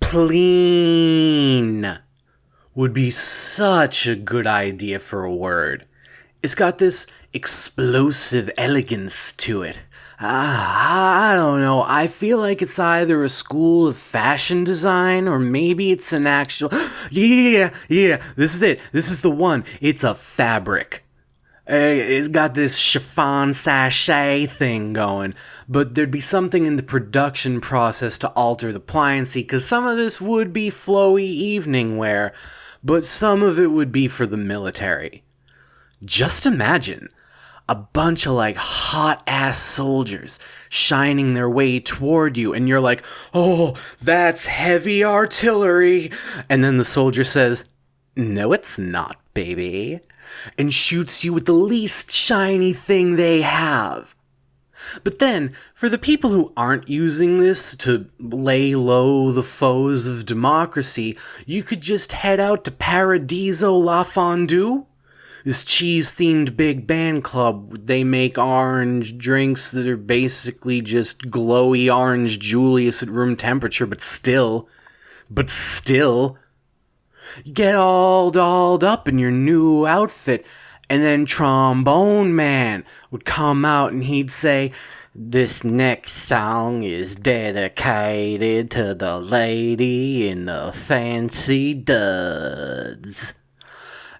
Pleen would be such a good idea for a word. It's got this explosive elegance to it. I don't know. I feel like it's either a school of fashion design or maybe it's an actual... Yeah, this is it. This is the one. It's a fabric. It's got this chiffon sachet thing going, but there'd be something in the production process to alter the pliancy, because some of this would be flowy evening wear, but some of it would be for the military. Just imagine a bunch of hot-ass soldiers shining their way toward you, and you're like, oh, that's heavy artillery, and then the soldier says, no, it's not, baby, and shoots you with the least shiny thing they have. But then, for the people who aren't using this to lay low the foes of democracy, you could just head out to Paradiso La Fondue, this cheese-themed big band club. They make orange drinks that are basically just glowy Orange Julius at room temperature, but still, get all dolled up in your new outfit, and then Trombone Man would come out and he'd say, this next song is dedicated to the lady in the fancy duds.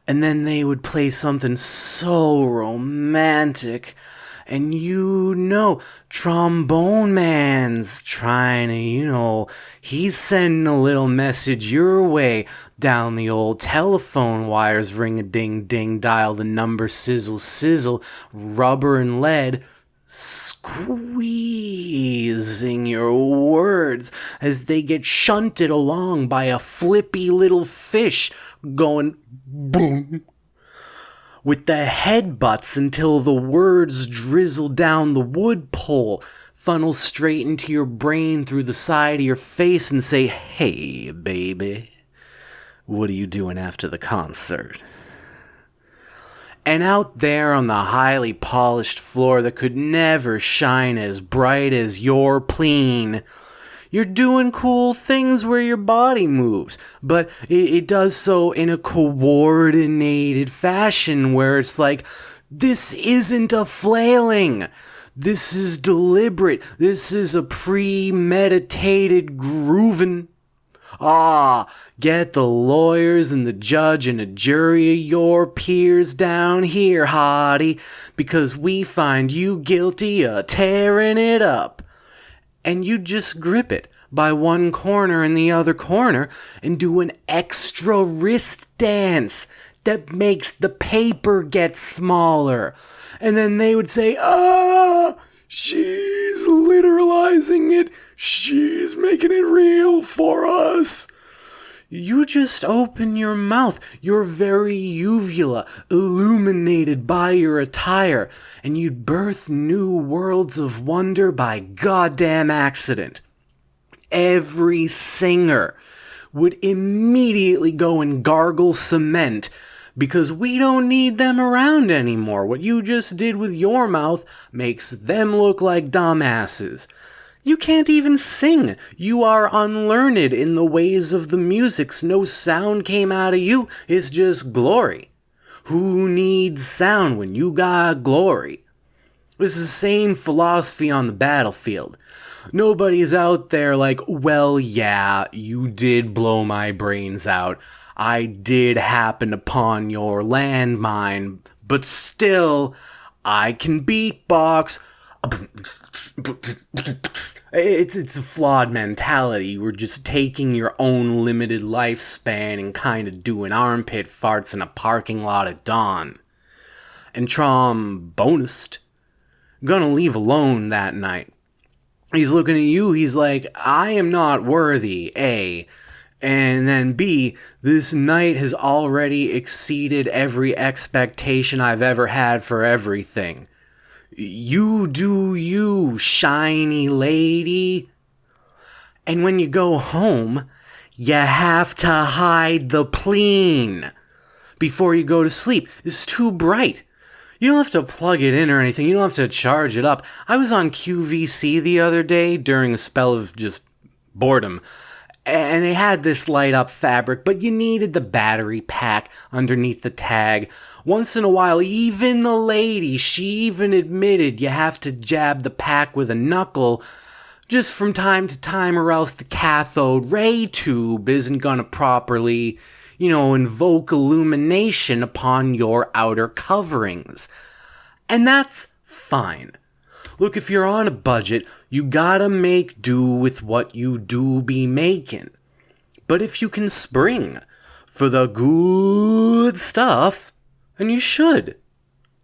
And then they would play something so romantic, and Trombone Man's trying to, he's sending a little message your way down the old telephone wires, ring-a-ding-ding, dial the number, sizzle, sizzle, rubber and lead, squeezing your words as they get shunted along by a flippy little fish going boom, with the headbutts until the words drizzle down the wood pole, funnel straight into your brain through the side of your face and say, hey, baby, what are you doing after the concert? And out there on the highly polished floor that could never shine as bright as your pleen, you're doing cool things where your body moves, but it does so in a coordinated fashion where it's like, this isn't a flailing. This is deliberate. This is a premeditated grooving. Get the lawyers and the judge and a jury of your peers down here, hottie, because we find you guilty of tearing it up. And you just grip it by one corner and the other corner and do an extra wrist dance that makes the paper get smaller. And then they would say, she's literalizing it. She's making it real for us. You just open your mouth, your very uvula illuminated by your attire, and you'd birth new worlds of wonder by goddamn accident. Every singer would immediately go and gargle cement because we don't need them around anymore. What you just did with your mouth makes them look like dumbasses. You can't even sing. You are unlearned in the ways of the musics. No sound came out of you. It's just glory. Who needs sound when you got glory? This is the same philosophy on the battlefield. Nobody's out there like, well, yeah, you did blow my brains out. I did happen upon your landmine, but still, I can beatbox. It's a flawed mentality. You were just taking your own limited lifespan and kind of doing armpit farts in a parking lot at dawn. And Trombonist, gonna leave alone that night. He's looking at you, he's like, I am not worthy, A. And then B, this night has already exceeded every expectation I've ever had for everything. You do you, shiny lady. And when you go home, you have to hide the pleen before you go to sleep. It's too bright. You don't have to plug it in or anything. You don't have to charge it up. I was on QVC the other day during a spell of just boredom, And they had this light up fabric, but you needed the battery pack underneath the tag. Once in a while, even the lady, she even admitted you have to jab the pack with a knuckle just from time to time, or else the cathode ray tube isn't gonna properly, invoke illumination upon your outer coverings. And that's fine. Look, if you're on a budget, you gotta make do with what you do be making. But if you can spring for the good stuff, and you should,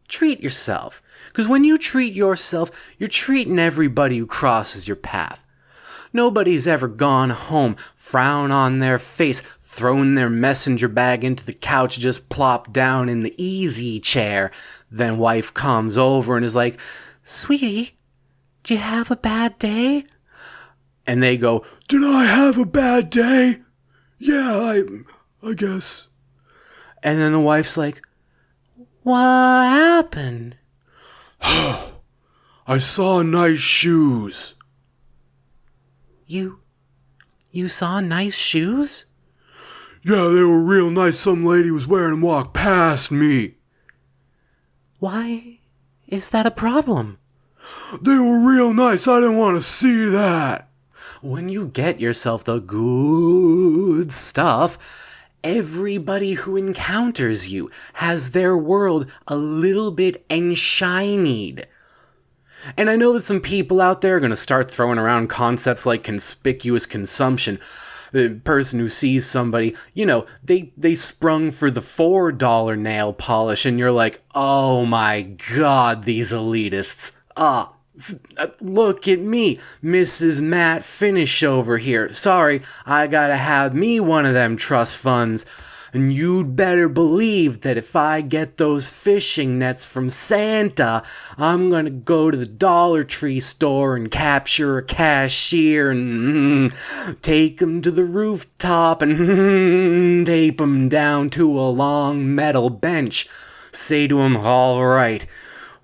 treat yourself. Because when you treat yourself, you're treating everybody who crosses your path. Nobody's ever gone home, frown on their face, thrown their messenger bag into the couch, just plopped down in the easy chair. Then wife comes over and is like, "Sweetie, did you have a bad day?" And they go, "Did I have a bad day? Yeah, I guess." And then the wife's like, "What happened?" "I saw nice shoes." You saw nice shoes? "Yeah, they were real nice. Some lady was wearing them, walked past me." "Why is that a problem?" "They were real nice. I didn't want to see that." When you get yourself the good stuff, everybody who encounters you has their world a little bit enshinied. And I know that some people out there are going to start throwing around concepts like conspicuous consumption. The person who sees somebody, they sprung for the $4 nail polish, and you're like, "Oh my God, these elitists. Look at me, Mrs. Matt Finish over here. Sorry, I gotta have me one of them trust funds. And you'd better believe that if I get those fishing nets from Santa, I'm gonna go to the Dollar Tree store and capture a cashier and take him to the rooftop and tape him down to a long metal bench. Say to him, 'All right,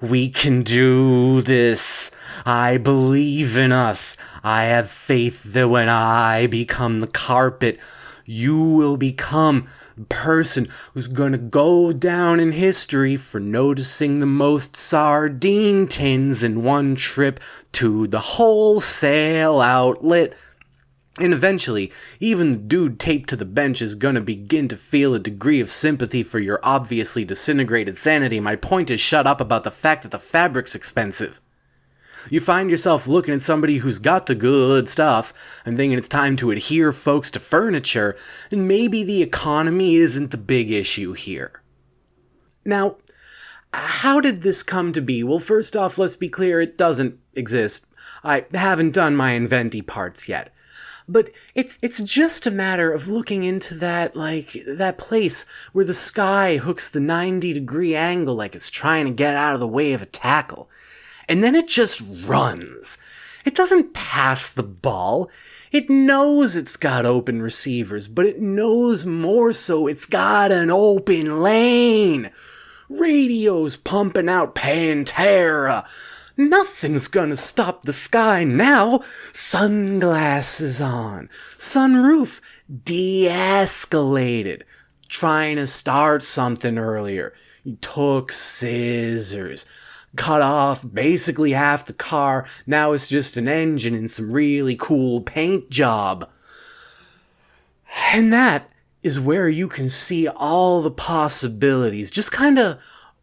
we can do this. I believe in us. I have faith that when I become the carpet, you will become the person who's gonna go down in history for noticing the most sardine tins in one trip to the wholesale outlet.' And eventually, even the dude taped to the bench is gonna begin to feel a degree of sympathy for your obviously disintegrated sanity. My point is, shut up about the fact that the fabric's expensive. You find yourself looking at somebody who's got the good stuff and thinking it's time to adhere folks to furniture, and maybe the economy isn't the big issue here. Now, how did this come to be? Well, first off, let's be clear, it doesn't exist. I haven't done my inventy parts yet. But it's just a matter of looking into that place where the sky hooks the 90-degree angle like it's trying to get out of the way of a tackle. And then it just runs. It doesn't pass the ball. It knows it's got open receivers, but it knows more so it's got an open lane. Radio's pumping out Pantera. Nothing's gonna stop the sky now. Sunglasses on. Sunroof de-escalated. Trying to start something earlier. He took scissors. Cut off basically half the car. Now it's just an engine and some really cool paint job. And that is where you can see all the possibilities. Just kind of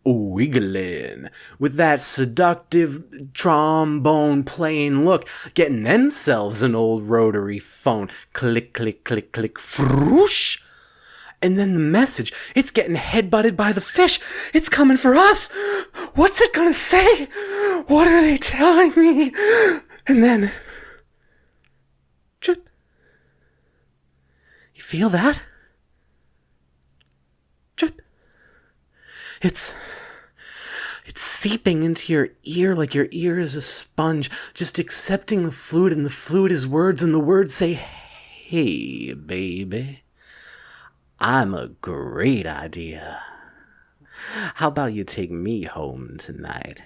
wiggling with that seductive trombone playing look, getting themselves an old rotary phone. Click, click, click, click, froosh. And then the message, it's getting headbutted by the fish. It's coming for us. What's it gonna say? What are they telling me? And then, drip. You feel that? Drip. It's seeping into your ear like your ear is a sponge, just accepting the fluid, and the fluid is words, and the words say, "Hey, baby, I'm a great idea. How about you take me home tonight?"